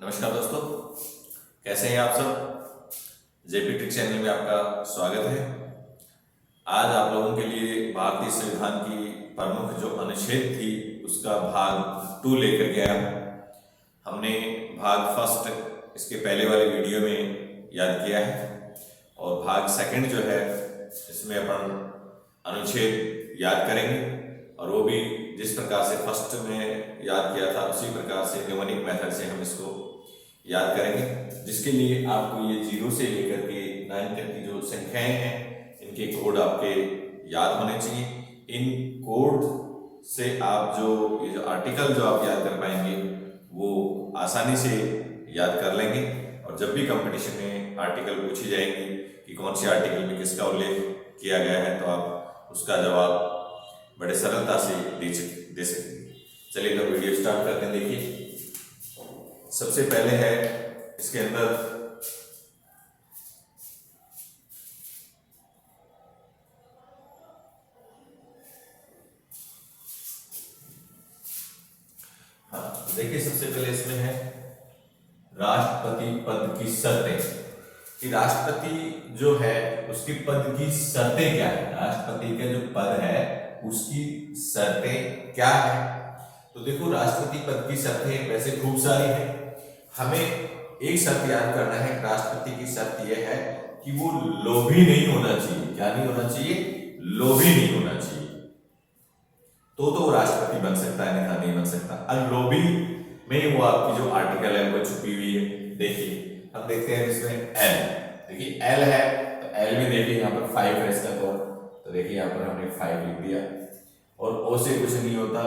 नमस्कार दोस्तों, कैसे हैं आप सब। जेपी ट्रिक चैनल में आपका स्वागत है। आज आप लोगों के लिए भारतीय संविधान की प्रमुख जो अनुच्छेद थी उसका भाग 2 लेकर गया। हमने भाग फर्स्ट इसके पहले वाले वीडियो में याद किया है और भाग सेकंड जो है इसमें अपन अनुच्छेद याद करेंगे और वो भी जिस प्रकार से फर्स्ट में याद किया था उसी प्रकार से न्यूमेरिक मेथड से हम इसको याद करेंगे, जिसके लिए आपको ये 0 से लेकर के 9 तक की जो संख्याएं हैं इनके कोड आपके याद होने चाहिए। इन कोड से आप ये जो आर्टिकल जो आप याद कर पाएंगे वो आसानी से याद कर लेंगे और जब भी कंपटीशन में आर्टिकल पूछी जाएंगी कि कौन से आर्टिकल में किसका उल्लेख किया गया है तो आप उसका जवाब बड़े सरलता से दे सकेंगे। चलिए तो वीडियो स्टार्ट करते हैं। देखिए, सबसे पहले है इसके अंदर देखिए सबसे पहले इसमें है राष्ट्रपति पद की शर्तें कि राष्ट्रपति जो है उसकी पद की शर्तें क्या है, राष्ट्रपति का जो पद है उसकी शर्तें क्या है। तो देखो, राष्ट्रपति पद की शर्तें वैसे खूब सारी है। हमें एक शर्त याद करना है, राष्ट्रपति की शर्त यह है कि वो लोभी नहीं होना चाहिए। क्या नहीं होना चाहिए? लोभी नहीं होना चाहिए। तो राष्ट्रपति बन सकता है, नहीं नहीं बन सकता। और लोभी में वो आपकी जो आर्टिकल है वो छुपी हुई है। देखिए हम देखते हैं इसमें एल, देखिए एल है तो एल में देखिए यहाँ पर 5 है इसका कोड, तो देखिए यहाँ पर हमने 5 लिख दिया और ओ से कुछ नहीं होता।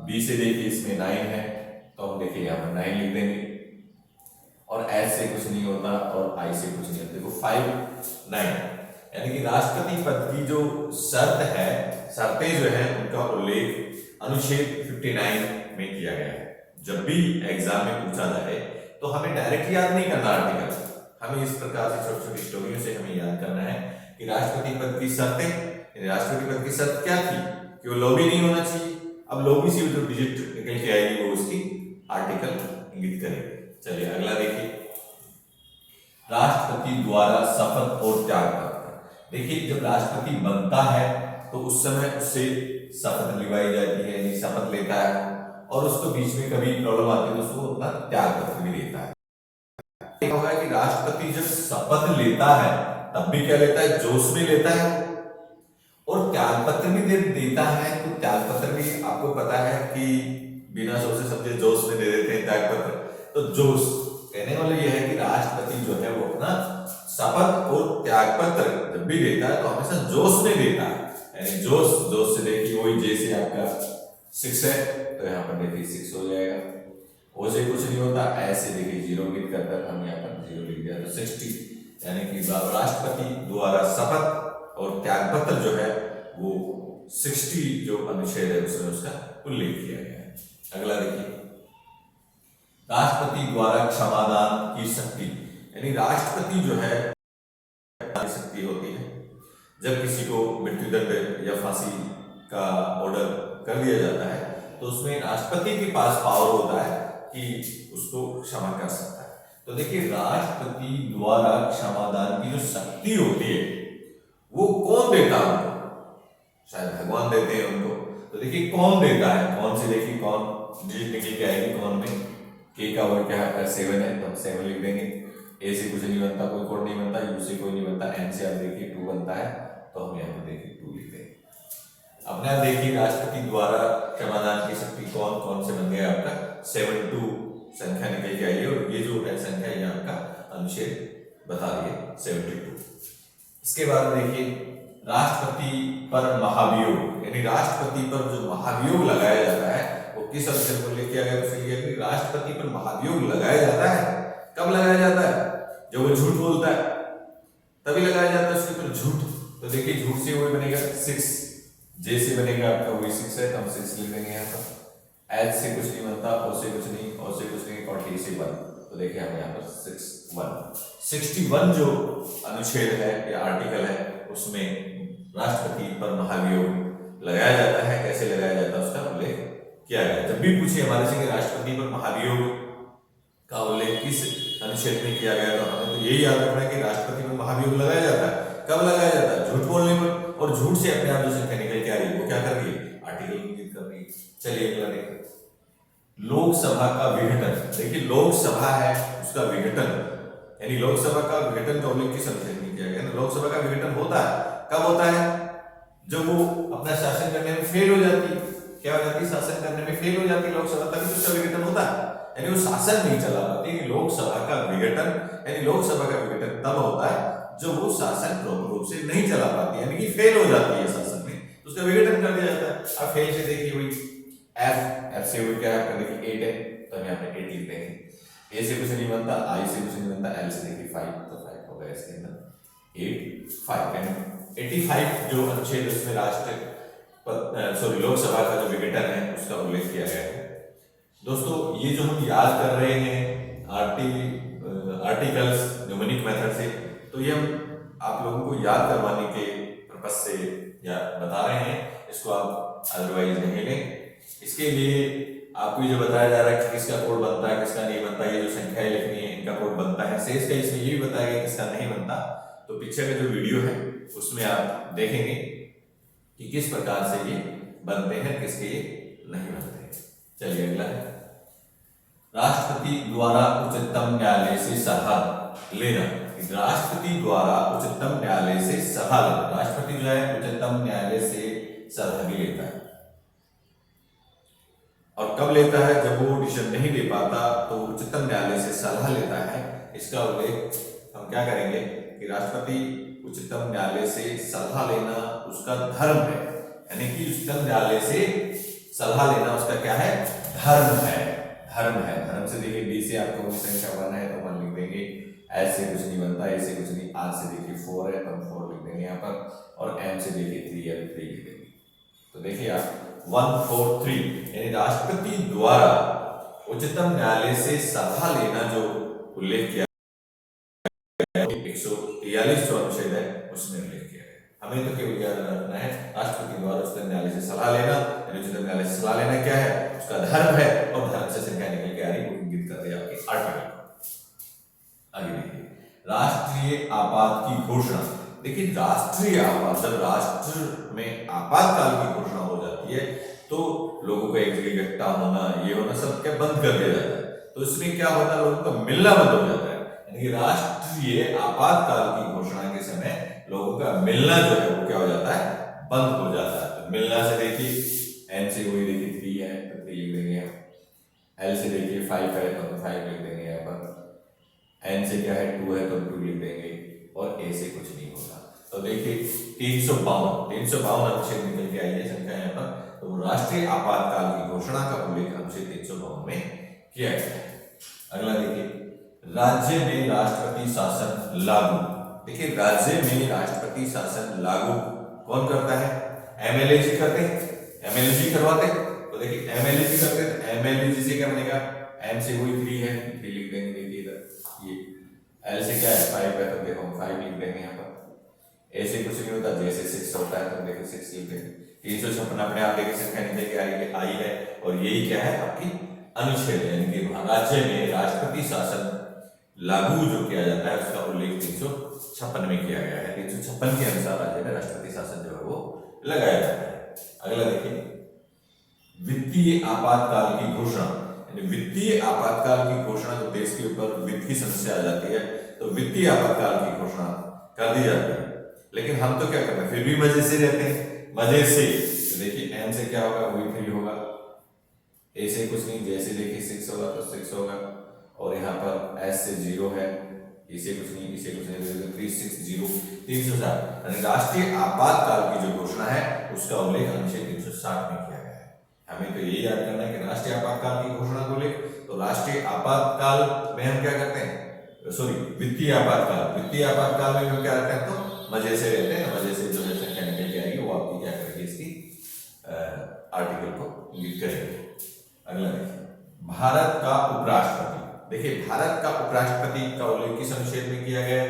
बी से देखिए इसमें 9 है तो हम देखिए यहाँ पर 9 लिख देंगे और एस से कुछ नहीं होता और आई से कुछ नहीं होता। देखो 5 9, यानी कि राष्ट्रपति पद की जो शर्त है, शर्तें जो है उनका उल्लेख अनुच्छेद 59 में किया गया है। जब भी एग्जाम में पूछा जाए तो हमें डायरेक्ट याद नहीं करना आर्टिकल, हमें इस प्रकार से छोटी छोटी स्टोरियों से हमें याद करना है कि राष्ट्रपति पद की शर्तें, राष्ट्रपति पद की शर्त क्या थी कि वो लोभी नहीं होना चाहिए। अब लोभी से जो डिजिट निकल के आएगी वो उसकी आर्टिकल इंगित करेगी। चलिए अगला देखिए, राष्ट्रपति द्वारा शपथ और त्याग पत्र। देखिए जब राष्ट्रपति बनता है तो उस समय उससे शपथ दिलवाई जाती है, यानी शपथ लेता है और उसको बीच में कभी प्रॉब्लम आती है तो उसको अपना त्याग पत्र भी देता है। देखा होगा कि राष्ट्रपति जब शपथ लेता है तब भी क्या लेता है? जोश में लेता है। और त्याग पत्र भी देता है तो त्याग पत्र भी आपको पता है कि बिना सोचे समझे जोश में दे देते हैं त्याग पत्र। तो जोश कहने वाला यह है कि राष्ट्रपति जो है वो अपना शपथ और त्याग पत्र जब भी देता है तो हमेशा जोश में देता है, यानी जोश से देखिए वही जैसे आपका 6 है तो यहाँ पर देखिए 6 हो जाएगा। ओ से कुछ नहीं होता, ऐसे देखिए 0 गिन कर हम यहाँ पर 0 लिख दिया तो 60, यानी कि राष्ट्रपति द्वारा शपथ और त्याग पत्र जो है वो 60 जो अनुच्छेद है उसमें उसका उल्लेख किया गया है। अगला देखिए, राष्ट्रपति द्वारा क्षमादान की शक्ति, यानी राष्ट्रपति जो है शक्ति होती है जब किसी को मृत्युदंड या फांसी का ऑर्डर कर दिया जाता है तो उसमें राष्ट्रपति के पास पावर होता है कि उसको क्षमा कर सकता है। तो देखिए राष्ट्रपति द्वारा क्षमादान की जो शक्ति होती है वो कौन देता है उनको? शायद भगवान देते हैं उनको। तो देखिए कौन देता है, कौन से देखिए कौन डिजिट निकल के आएगी कौन में, के का वर्ड क्या है? 7 है तो हम 7 लिख देंगे। ए से कुछ नहीं बनता, कोई कोड नहीं बनता, यू से कोई नहीं बनता, एन से आप देखिए 2 बनता है तो हम यहाँ पे देखिए 2 लिख देंगे। अपने आप देखिए राष्ट्रपति द्वारा क्षमादान की शक्ति कौन कौन से बन गया आपका 72 संख्या निकल के आई है और ये जो है संख्या ये आपका अनुच्छेद बता दिए 72। इसके बाद देखिए राष्ट्रपति पर महाभियोग, यानी राष्ट्रपति पर जो महाभियोग लगाया जाता है वो किस अनुच्छेद को लेके आया? तो लिखा कि राष्ट्रपति पर महाभियोग लगाया जाता है। कब लगाया जाता है? जब वो झूठ बोलता है तभी लगाया जाता है उसके ऊपर झूठ। तो देखिए झूठ से वही बनेगा 6, जे से बनेगा आपका वही 6 है तो हम 6 लिख देंगे यहाँ पर। एच से कुछ नहीं बनता, ओ से कुछ नहीं, ओ से कुछ नहीं और टी से 1, तो देखिए हम यहाँ पर 61 जो अनुच्छेद है या आर्टिकल है उसमें राष्ट्रपति पर महाभियोग लगाया जाता है। कैसे लगाया जाता है उसका उल्लेख किया गया। जब भी पूछे हमारे से कि राष्ट्रपति पर महाभियोग का उल्लेख किस अनुच्छेद में किया गया? तो हमें तो यही याद रखना है कि राष्ट्रपति पर महाभियोग लगाया जाता है। कब लगाया जाता है? झूठ बोलने पर। और झूठ से अपने आप जो संख्या निकल के आ रही है वो क्या कर रही है? आर्टिकल इंगित कर रही है। चलिए अगला देखिए, लोकसभा का विघटन। देखिए लोकसभा है उसका विघटन, यानी लोकसभा का विघटन का उल्लेख किस अनुच्छेद में किया गया? लोकसभा का विघटन होता है कब होता है? जब वो अपना शासन करने में फेल हो जाती है। क्या हो जाती है? शासन करने में फेल हो जाती है लोकसभा, तभी तो उसका विघटन होता है, यानी वो शासन नहीं चला पाती। लोकसभा का विघटन, यानी लोकसभा का विघटन तब होता है जब वो शासन प्रमुख रूप से नहीं चला पाती, यानी कि फेल हो जाती है शासन में, तो उसका विघटन कर दिया जाता है। अब फेल से देखिए वही एफ से वो क्या है? देखिए 8 है, तो हम यहाँ पे 8 लिख देंगे। ए से कुछ नहीं बनता, आई से कुछ नहीं बनता, एल से देखिए 5, तो 5 हो गया इसके अंदर 8 5 यानी 85 जो अनुच्छेद उसमें लोकसभा का जो विघटन है उसका उल्लेख किया गया है। दोस्तों ये जो हम याद कर रहे हैं आर्टिकल्स न्यूमेरिक मेथड से, तो ये हम आप लोगों को याद करवाने के पर्पस से या बता रहे हैं, इसको आप अदरवाइज नहीं लें। इसके लिए आपको जो बताया जा रहा है कि किसका कोड बनता है किसका नहीं बनता, ये जो संख्याएं लिखनी है इनका कोड बनता है, शेष का इसमें ये भी बताया गया किसका नहीं बनता। तो पीछे का जो वीडियो है उसमें आप देखेंगे कि किस प्रकार से ये बनते हैं, किसके ये नहीं बनते हैं। चलिए अगला है, राष्ट्रपति द्वारा उच्चतम न्यायालय से सलाह लेना। राष्ट्रपति द्वारा उच्चतम न्यायालय से सलाह लेना, राष्ट्रपति जो है उच्चतम न्यायालय से सलाह भी लेता है। और कब लेता है? जब वो डिसीजन नहीं ले पाता तो उच्चतम न्यायालय से सलाह लेता है। इसका उल्लेख हम क्या करेंगे कि राष्ट्रपति उच्चतम न्यायालय से सलाह लेना उसका धर्म है, यानी कि उच्चतम न्यायालय से सलाह लेना उसका क्या है? धर्म है, धर्म है। धर्म से देखिए डी से आपको संख्या 1 है तो 1 लिख देंगे, एस से कुछ नहीं बनता, ए से कुछ नहीं, आर से देखिए 4 है तो हम 4 लिख देंगे यहाँ पर, और एम से देखिए 3 है 3 लिख देंगे। तो देखिए आप 1 4 3 यानी राष्ट्रपति द्वारा उच्चतम न्यायालय से सलाह लेना जो उल्लेख किया 143 जो अनुच्छेद है उसमें उल्लेख किया है। हमें तो केवल याद रखना है राष्ट्रपति द्वारा उच्चतम न्यायालय से सलाह लेना, यानी उच्चतम न्यायालय से सलाह लेना क्या है? उसका धर्म है, और धर्म से संख्या निकल के आ रही वो इंगित कर रही है आपके आर्टिकल। आगे देखिए, राष्ट्रीय आपात की घोषणा। देखिए राष्ट्रीय आपात, जब राष्ट्र में आपातकाल की घोषणा हो जाती है तो लोगों को एक जगह इकट्ठा होना, ये होना सब क्या बंद कर दिया जाता है। तो इसमें क्या होता है? लोगों का मिलना बंद हो जाता है, यानी कि राष्ट्रीय आपातकाल की घोषणा के समय लोगों का मिलना जो है वो क्या हो जाता है? बंद हो जाता है। तो मिलना से देखिए एन से वही देखिए 3 है तो 3 लिख देंगे, एल से देखिए 5 है तो 5 लिख देंगे यहाँ पर, एन से क्या है 2 है तो 2 लिख देंगे, और ए से कुछ नहीं होगा। तो देखिए 352 अनुच्छेद निकल के आई है संख्या यहाँ पर। तो राष्ट्रीय आपातकाल की घोषणा का उल्लेख अनुच्छेद 352 में किया गया है। अगला देखिए, राज्य में राष्ट्रपति शासन लागू। देखिए राज्य में राष्ट्रपति शासन लागू कौन करता है? एमएलए जी करते हैं, एमएलए जी करवाते हैं। तो देखिए एमएलए जी करते हैं, तो एमएलए जी से क्या बनेगा? एम से वही 3 है 3 लिख देंगे, देखिए इधर ये एल से क्या है 5 है तो देखो 5 लिख देंगे यहाँ पर, ए से कुछ नहीं होता, जैसे 6 होता है तो देखो 6 लिख देंगे। 356 अपने आप देखिए संख्या निकल के आई है, और यही क्या है? आपकी अनुच्छेद, यानी कि राज्य में राष्ट्रपति शासन लागू जो किया जाता है उसका उल्लेख 356 में किया गया है। 356 के अनुसार राज्य में राष्ट्रपति शासन जो है वो लगाया जाता है। अगला देखिए, वित्तीय आपातकाल की घोषणा। वित्तीय आपातकाल की घोषणा जब देश के ऊपर वित्तीय समस्या आ जाती है तो वित्तीय आपातकाल की घोषणा कर दी जाती है। लेकिन हम तो क्या करते हैं, फिर भी मजे से रहते हैं, मजे से। तो देखिए एम से क्या होगा? वही 3 होगा, ए से कुछ नहीं, जैसे देखिए 6 होगा तो 6 होगा, और यहाँ पर एस से 0 है, इसे कुछ नहीं, इसे कुछ नहीं, 360 360। राष्ट्रीय आपातकाल की जो घोषणा है उसका उल्लेख अनुच्छेद 360 में किया गया है। हमें तो यही याद करना है कि राष्ट्रीय आपातकाल की घोषणा को लेकर, तो राष्ट्रीय आपातकाल में हम क्या करते हैं? वित्तीय आपातकाल में हम क्या करते हैं? तो मजे से रहते हैं, मजे से जो है संख्या निकल के आएगी वो आपकी क्या करेगी? इसकी आर्टिकल को इंगित करेगी। अगला देखिए, भारत का उपराष्ट्रपति। देखिए भारत का उपराष्ट्रपति का उल्लेख किस अनुच्छेद में किया गया है?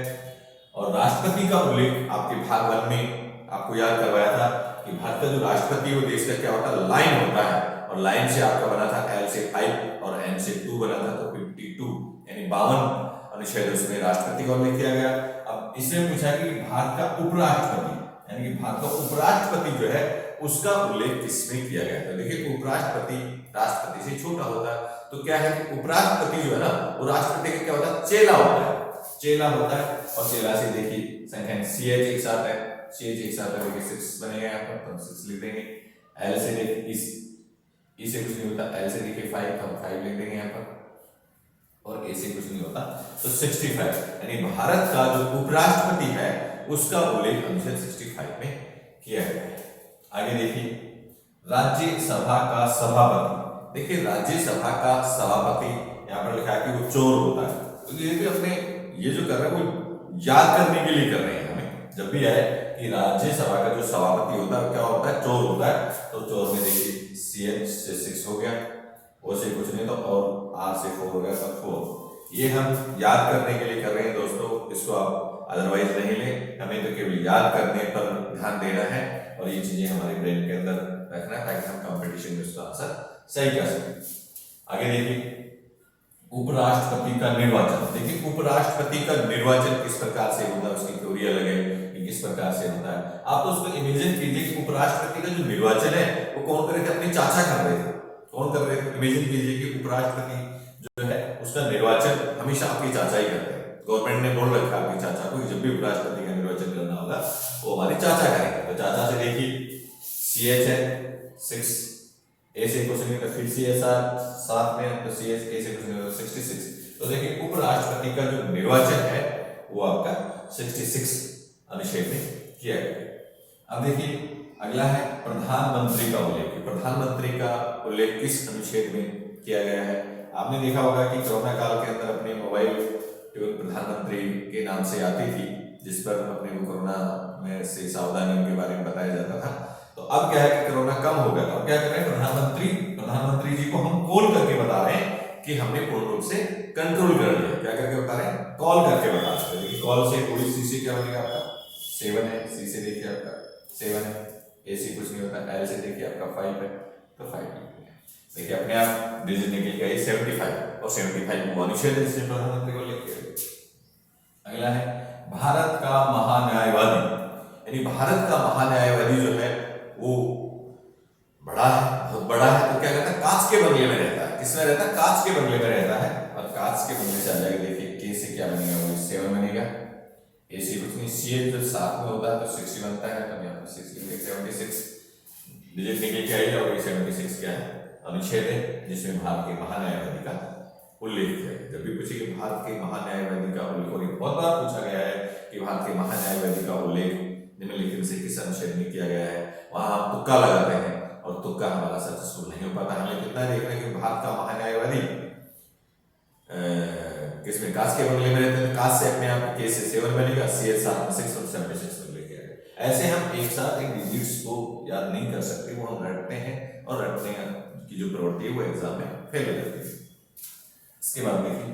और राष्ट्रपति का उल्लेख आपके भाग 1 में आपको याद करवाया था कि भारत का जो राष्ट्रपति वो देश का क्या होता है? लाइन होता है, और लाइन से आपका बना था L से 5 और N से 2 बना था, तो 52 यानी 52 अनुच्छेद उसमें राष्ट्रपति का उल्लेख किया गया। अब इसमें पूछा कि भारत का उपराष्ट्रपति यानी कि भारत का उपराष्ट्रपति जो है उसका उल्लेख किसमें किया गया। तो देखिए उपराष्ट्रपति राष्ट्रपति से छोटा होता है, तो क्या है कि उपराष्ट्रपति जो है ना वो राष्ट्रपति का क्या होता है, चेला होता है, चेला होता है। और चेला से देखिए संख्या CH एक साथ है, CH एक साथ है, देखिए 6 बनेगा यहाँ पर, तो 6 लिख देंगे। L से देखिए इसे कुछ नहीं होता, L से देखिए 5, हम 5 लिख देंगे यहाँ पर, और A से कुछ नहीं होता, तो 65 यानी भारत का जो उपराष्ट्रपति है उसका उल्लेख अनुच्छेद 65 में किया गया है। आगे देखिए राज्यसभा का सभापति। देखिए राज्यसभा का सभापति यहाँ पर लिखा है कि वो चोर होता है, तो ये भी अपने ये जो कर रहे हैं वो याद करने के लिए कर रहे हैं। हमें जब भी आए कि राज्यसभा का जो सभापति होता है क्या होता है, चोर होता है, तो चोर में देखिए CH से 6 हो गया, O से कुछ नहीं तो और R से 4 हो गया, तो 4। ये हम याद करने के लिए कर रहे हैं दोस्तों, इसको आप अदरवाइज नहीं लें, हमें तो केवल याद करने पर ध्यान देना है और ये चीजें हमारे ब्रेन के अंदर रखना है ताकि हम कंपटीशन में उसका आंसर सही कर सकें। आगे देखिए उपराष्ट्रपति का निर्वाचन। देखिए उपराष्ट्रपति का निर्वाचन किस प्रकार से होता है, उसकी थ्योरी अलग है कि किस प्रकार से होता है। आप तो उसको इमेजिन कीजिए कि उपराष्ट्रपति का जो निर्वाचन है वो कौन कर रहे थे, अपने चाचा कर रहे थे। कौन कर रहे थे, इमेजिन कीजिए कि उपराष्ट्रपति जो है उसका निर्वाचन हमेशा आपके चाचा ही करते हैं। गवर्नमेंट ने बोल रखा है आपके चाचा को जब भी उपराष्ट्रपति का निर्वाचन करना होगा वो हमारे चाचा करेंगे। तो चाचा से देखिए CH है 6, A से कुछ नहीं तो फिर CH 7 में, तो CH A से कुछ नहीं तो 66। तो देखिए उपराष्ट्रपति का जो निर्वाचन है वो आपका 66 अनुच्छेद में किया गया। अब देखिए अगला है प्रधानमंत्री का उल्लेख। प्रधानमंत्री का उल्लेख किस अनुच्छेद में किया गया है। आपने देखा होगा कि कोरोना काल के अंदर अपने मोबाइल केवल प्रधानमंत्री के नाम से आती थी, जिस पर अपने को कोरोना में से सावधानियों के बारे में बताया जाता था। तो अब क्या है कि कोरोना कम हो गया, अब क्या कर रहे हैं प्रधानमंत्री जी को हम कॉल करके बता रहे हैं कि हमने पूर्ण रूप से कंट्रोल कर लिया। क्या करके बता रहे हैं, कॉल करके बता रहे हैं। कॉल से थोड़ी सी से क्या बनेगा आपका 7 है, C से देखिए आपका 7 है, A से कुछ नहीं होता, L से देखिए आपका 5 है, तो 5 देखिए अपने आप डिजिट निकल गया 75 और 75 वो अनुच्छेद है जिसमें प्रधानमंत्री को लिख के। अगला है भारत का महान्यायवादी। यानी भारत का महान्यायवादी जो है वो बड़ा है, बहुत बड़ा है, तो क्या कहता है कांच के बंगले में रहता है। किसमें रहता है, कांच के बंगले में रहता है। और कांच के बंगले से आ जाएगा, देखिए K से क्या बनेगा, वो 7 बनेगा, A से कुछ नहीं, CH जो 7 में होता है तो 60 बनता है, तो यहाँ पर 6 लिख देंगे, 76 डिजिट निकल के आएगा। और ये 76 क्या है, अनुच्छेद है जिसमें भारत के महान्यायवादी का उल्लेख है। जब भी पूछे कि भारत के महान्यायवादी का उल्लेख, और बहुत बार पूछा गया है कि भारत के महान्यायवादी का उल्लेख निम्नलिखित से किस अनुच्छेद में किया गया है, वहां हम तुक्का लगाते हैं और तुक्का हमारा सक्सेसफुल नहीं हो पाता। हमें कितना देख रहे हैं कि भारत का महान्यायवादी किसमें कांच के बंगले में रहते हैं, कांच से अपने आप K से 7 बनेगा, CH 7 में 6 और 76 में लेके आएगा। ऐसे हम एक साथ एक डिजिट्स को याद नहीं कर सकते, वो हम रटते हैं और रटने की जो प्रवृत्ति है वो एग्जाम में फेल हो जाती है। इसके बाद देखिए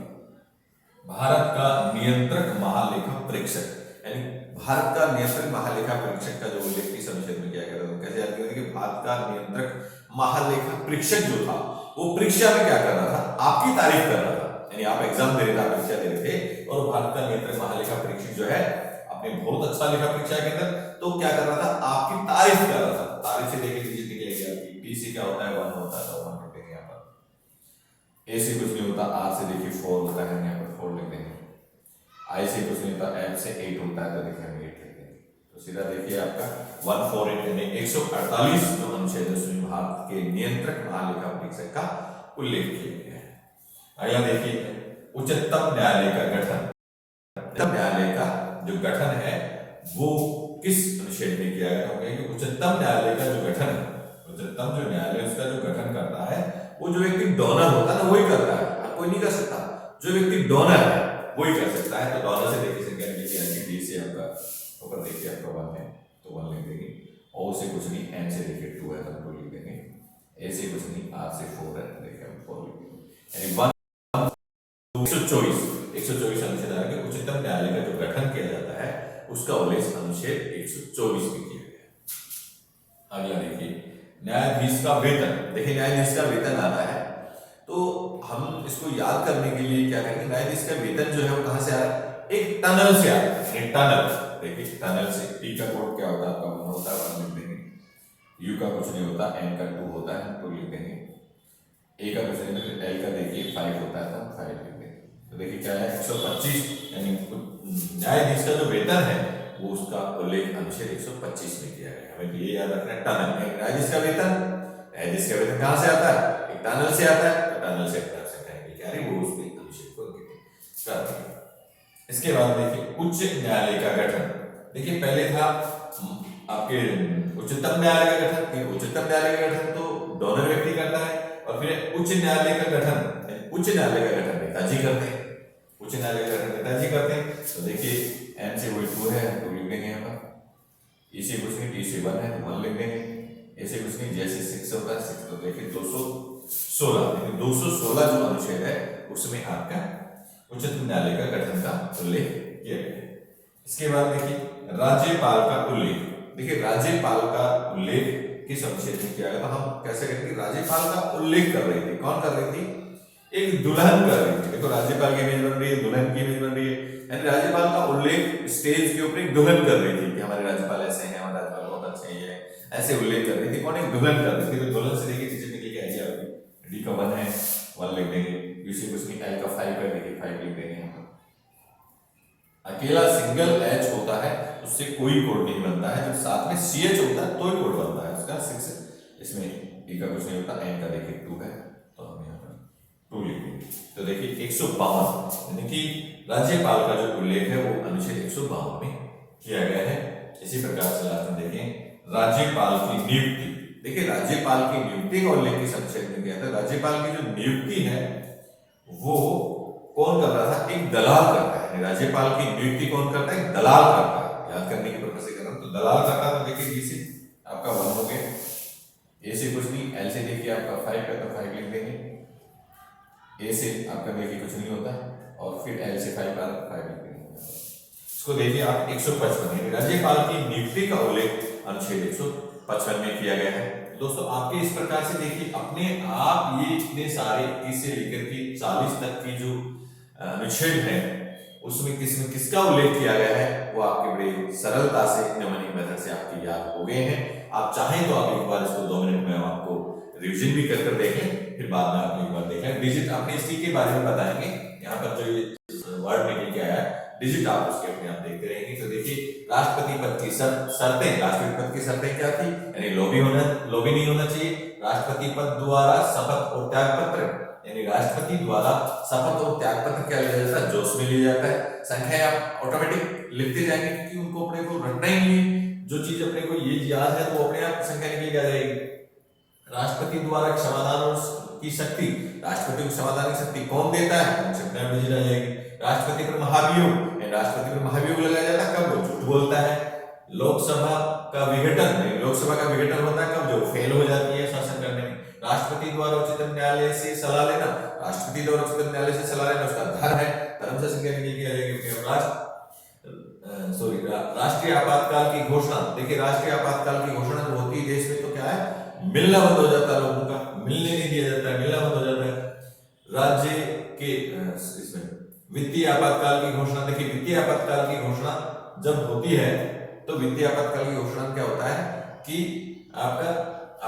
भारत का नियंत्रक महालेखा परीक्षक। यानी भारत का नियंत्रक महालेखा परीक्षक का जो उल्लेख इस अनुच्छेद में किया गया था, तो कैसे याद करेंगे कि भारत का नियंत्रक महालेखा परीक्षक जो था वो परीक्षा में क्या कर रहा था, आपकी तारीफ कर रहा था। यानी आप एग्जाम दे रहे थे, परीक्षा दे रहे थे, और भारत का नियंत्रक महालेखा परीक्षक जो है आपने बहुत अच्छा लिखा परीक्षा के अंदर, तो क्या कर रहा था, आपकी तारीफ कर रहा था। तारीफ से देखिए डिजिट निकलेगी आपकी, T से क्या होता है 1 होता है, तो 1 लिख देंगे यहाँ पर, A से कुछ नहीं होता, R से देखिए 4 होता है, यहाँ पर 4 लिख देंगे, I से कुछ नहीं होता, M से 8 होता है, तो देखिए हम 8 लिख देंगे। तो सीधा देखिए आपका 148 यानी 148 जो अनुच्छेद है उसमें भारत के नियंत्रक महालेखा परीक्षक का उल्लेख किया गया है। अगला देखिए उच्चतम न्यायालय का गठन। उच्चतम न्यायालय का जो गठन है वो किस अनुच्छेद में किया गया है, कि उच्चतम न्यायालय का जो गठन है, उच्चतम जो न्यायालय उसका जो गठन करता है वो जो व्यक्ति डोनर होता है ना वही करता है, कोई नहीं कर सकता। जो व्यक्ति डोनर है वही कर सकता है। तो डोनर से देखिए संख्या निकलेगी, D से आपका ऊपर देखिए आपका 1 है तो 1 लिख देंगे, O से कुछ नहीं, M से देखिए 2 है तो 2 लिख देंगे, A से कुछ नहीं, R से 4 है देखिए हम 4 लिख देंगे। यानी 124 अनुच्छेद है कि उच्चतम न्यायालय का जो गठन किया जाता है उसका उल्लेख अनुच्छेद 124 में किया गया है। अगला देखिए न्यायाधीश का वेतन। देखिए न्यायाधीश का वेतन आ रहा है, तो हम इसको याद करने के लिए क्या करेंगे, न्यायाधीश का वेतन जो है वो कहां से आ रहा है, एक टनल से आ रहा है। टनल, देखिए टनल से, टी का कोड क्या होता है आपका, 1 होता है, 1 लिख देंगे, यू का कुछ नहीं होता, एन का 2 होता है, 2 लिख देंगे, ए का कुछ नहीं, फिर एल का देखिए 5 होता है, तो 5 लिख देंगे। तो देखिए क्या है, 125, यानी न्यायाधीश का जो वेतन है वो उसका उल्लेख अनुच्छेद 125 में किया गया है। हमें तो ये याद रखना है, टनल में न्यायाधीश का वेतन, न्यायाधीश का वेतन कहां से आता है, एक टनल से आता है, तो टनल से कहेंगे क्या है वो उसके अनुच्छेद को कर देंगे। इसके बाद देखिए उच्च न्यायालय का गठन। देखिए पहले था आपके उच्चतम न्यायालय का गठन, फिर उच्चतम न्यायालय का गठन तो डोनर व्यक्ति करता है, और फिर उच्च न्यायालय का गठन, उच्च न्यायालय का गठन नेताजी करते हैं, उच्च न्यायालय का गठन नेताजी करते हैं। तो देखिए एन से वही 2 है, तो लिख देंगे यहाँ पर, ई से कुछ नहीं, टी से 1 है, तो 1 लिख देंगे, ए से कुछ नहीं, जे से 6 होता है, 6, तो देखिए 216, देखिए 216 जो अनुच्छेद है उसमें आपका उच्चतम न्यायालय का गठन का उल्लेख किया गया है। इसके बाद देखिए राज्यपाल का उल्लेख। देखिए राज्यपाल का उल्लेख किस अनुच्छेद में किया गया, तो हम कैसे करेंगे, राज्यपाल का उल्लेख कर रही थी, कौन कर रही थी, एक दुल्हन कर रही थी। देखो राज्यपाल की इमेज बन रही है, दुल्हन की इमेज बन रही है, यानी राज्यपाल का उल्लेख स्टेज के ऊपर एक दुल्हन कर रही थी कि हमारे राज्यपाल ऐसे हैं, हमारे राज्यपाल बहुत अच्छे हैं, ऐसे उल्लेख कर रही थी। कौन, एक दुल्हन कर रही थी। तो दुल्हन से देखिए चीजें निकल के आई जाएगी, डी का 1 है, 1 लिख देंगे, यू से कुछ नहीं, एल का 5 है, देखिए 5 लिख देंगे। अकेला सिंगल एच होता है उससे कोई कोड नहीं बनता है, जब साथ में सी एच होता है तो ही कोड बनता है उसका 6, इसमें ए का कुछ नहीं होता, एन का देखिए 2 है, तो हम यहाँ पर 2 लिख देंगे। तो देखिए 152, यानी कि राज्यपाल का जो उल्लेख है वो अनुच्छेद 152 में किया गया है। इसी प्रकार से लास्ट में देखें राज्यपाल की नियुक्ति। देखिए राज्यपाल की नियुक्ति का उल्लेख किस अनुच्छेद में किया था, राज्यपाल की जो नियुक्ति है वो कौन कर रहा था, एक दलाल करता है। राज्यपाल की नियुक्ति कौन करता है, एक दलाल करता है, याद करने की पर्पज से कर रहा हूं, तो दलाल करता है। तो देखिए डी से आपका 1 हो गया, ए से कुछ नहीं, एल से देखिए आपका 5 है, तो 5 लिख देंगे, ए से आपका देखिए कुछ नहीं होता, और फिर एल से 5 आ 5 लिख देंगे। इसको देखिए आप 155, राज्यपाल की नियुक्ति का उल्लेख अनुच्छेद 155 में किया गया है। दोस्तों आपके इस प्रकार से देखिए अपने आप ये इतने सारे 21 से लेकर के 40 तक की जो अनुच्छेद है उसमें किसका उल्लेख किया गया है वो आपके बड़े सरलता से न्यूमेरिक मेथड से आपके याद हो गए हैं। आप चाहें तो आप एक बार इसको 2 मिनट में आपको रिवीजन भी कर देख लें, फिर बाद में आप एक बार देख लें। डिजिट अपने इसी के बारे में बताएंगे, यहाँ पर जो ये वर्ड निकल के आया है डिजिट आप उसके अपने आप देखते रहेंगे। तो देखिए राष्ट्रपति पद की शर्तें, राष्ट्रपति पद की शर्तें क्या थी, यानी लोभी नहीं होना चाहिए, राष्ट्रपति पद द्वारा शपथ और त्याग पत्र, यानी राष्ट्रपति द्वारा शपथ और त्याग पत्र क्या लिया जाता है, जोश में लिया जाता है। संख्या आप ऑटोमेटिक लिखते जाएंगे क्योंकि उनको अपने को रटना ही नहीं है, जो चीज अपने को ये याद है वो अपने आप संख्या निकल के आ जाएगी। राष्ट्रपति द्वारा क्षमादान की शक्ति, राष्ट्रपति को क्षमादान की शक्ति कौन देता है, डिजिट आ जाएगी। राष्ट्रपति पर महाभियोग, राष्ट्रपति पर महाभियोग लगाया जाता है कब, वो झूठ बोलता है। लोकसभा का विघटन, लोकसभा का विघटन होता है कब, जो फेल हो जाती है शासन करने में। राष्ट्रपति द्वारा उच्चतम न्यायालय से सलाह लेना, राष्ट्रपति द्वारा उच्चतम न्यायालय से सलाह लेना उसका धर्म है, धर्म से संज्ञा निकल के आ जाएगी। राष्ट्रीय आपातकाल की घोषणा, देखिए राष्ट्रीय आपातकाल की घोषणा जो होती है देश में तो क्या है, मिलना बंद हो जाता है, लोगों का मिलने नहीं दिया जाता है, मिलना बंद हो जाता है। राज्य के इसमें वित्तीय आपातकाल की घोषणा, देखिए वित्तीय आपातकाल की घोषणा जब होती है तो वित्तीय आपातकाल की घोषणा क्या होता है कि आपका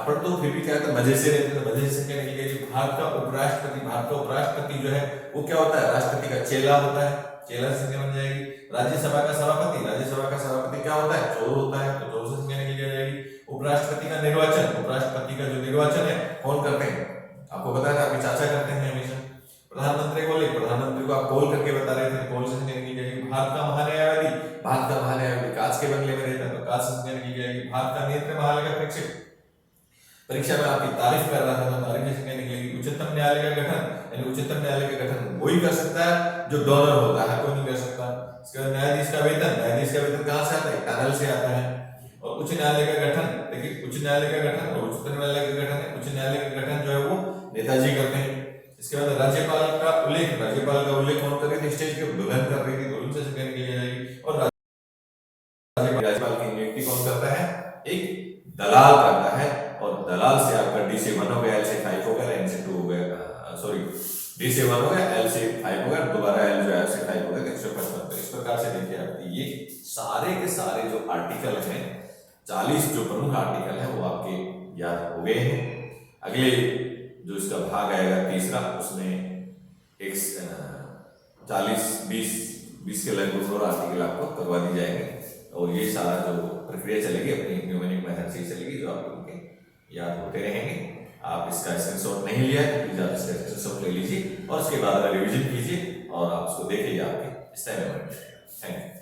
अपन तो फिर भी क्या होता है मजे से रहते हैं, मजे से क्या निकलेगी। भारत का उपराष्ट्रपति जो है वो क्या होता है, राष्ट्रपति का चेला होता है, चेला से संज्ञा बन जाएगी। राज्यसभा का सभापति क्या होता है, चोर होता है, तो चोर से संज्ञा निकल जाएगी। उपराष्ट्रपति का निर्वाचन, उपराष्ट्रपति का जो निर्वाचन है कौन करते हैं, आपको पता है आपके चाचा करते हैं हमेशा। प्रधानमंत्री को आप कॉल करके बता रहे थे, कॉल से संज्ञा निकल जाएगी। भारत का महान्यायवादी कांच के बंगले में रहता है तो कांच से संज्ञा निकल जाएगी। भारत का नेत्र महालेखा परीक्षक परीक्षा में आपकी तारीफ कर रहा था तो तारीफ से संज्ञा निकलेगी। उच्चतम न्यायालय का गठन, यानी उच्चतम न्यायालय का गठन वही कर सकता है जो डोनर होता है, कोई नहीं कर सकता। इसके बाद न्यायाधीश का वेतन कहां से आता है, टनल से आता है। और उच्च न्यायालय का गठन, देखिए उच्च न्यायालय का गठन और उच्चतम न्यायालय का गठन है, उच्च न्यायालय का गठन जो है वो नेताजी करते हैं। इसके बाद राज्यपाल का उल्लेख कौन कर रही थी, स्टेज पे दुल्हन कर रही थी, दुल्हन से संज्ञा निकल जाएगी। और राज्यपाल की नियुक्ति कौन करता है, एक दलाल करता है, और दलाल डी से 1 हो गया, एल से 5 हो गया, दोबारा एल जो है से 5 हो गया, 155। तो इस प्रकार से देखिए आप ये सारे के सारे जो आर्टिकल हैं, 40 जो प्रमुख आर्टिकल हैं वो आपके याद हो गए हैं। अगले जो इसका भाग आएगा तीसरा, उसमें एक 40 20 के लगभग और आर्टिकल आपको करवा दी जाएंगे और ये सारा जो प्रक्रिया चलेगी अपनी न्यूमेरिक मेथड से चलेगी, जो आप लोगों के याद होते रहेंगे। आप इसका स्क्रीनशॉट नहीं लिया है प्लीज आप इसका स्क्रीनशॉट ले लीजिए और उसके बाद रिवीजन कीजिए और आप उसको देखिए, आपके स्टाइल में बन जाएगा। Thank you.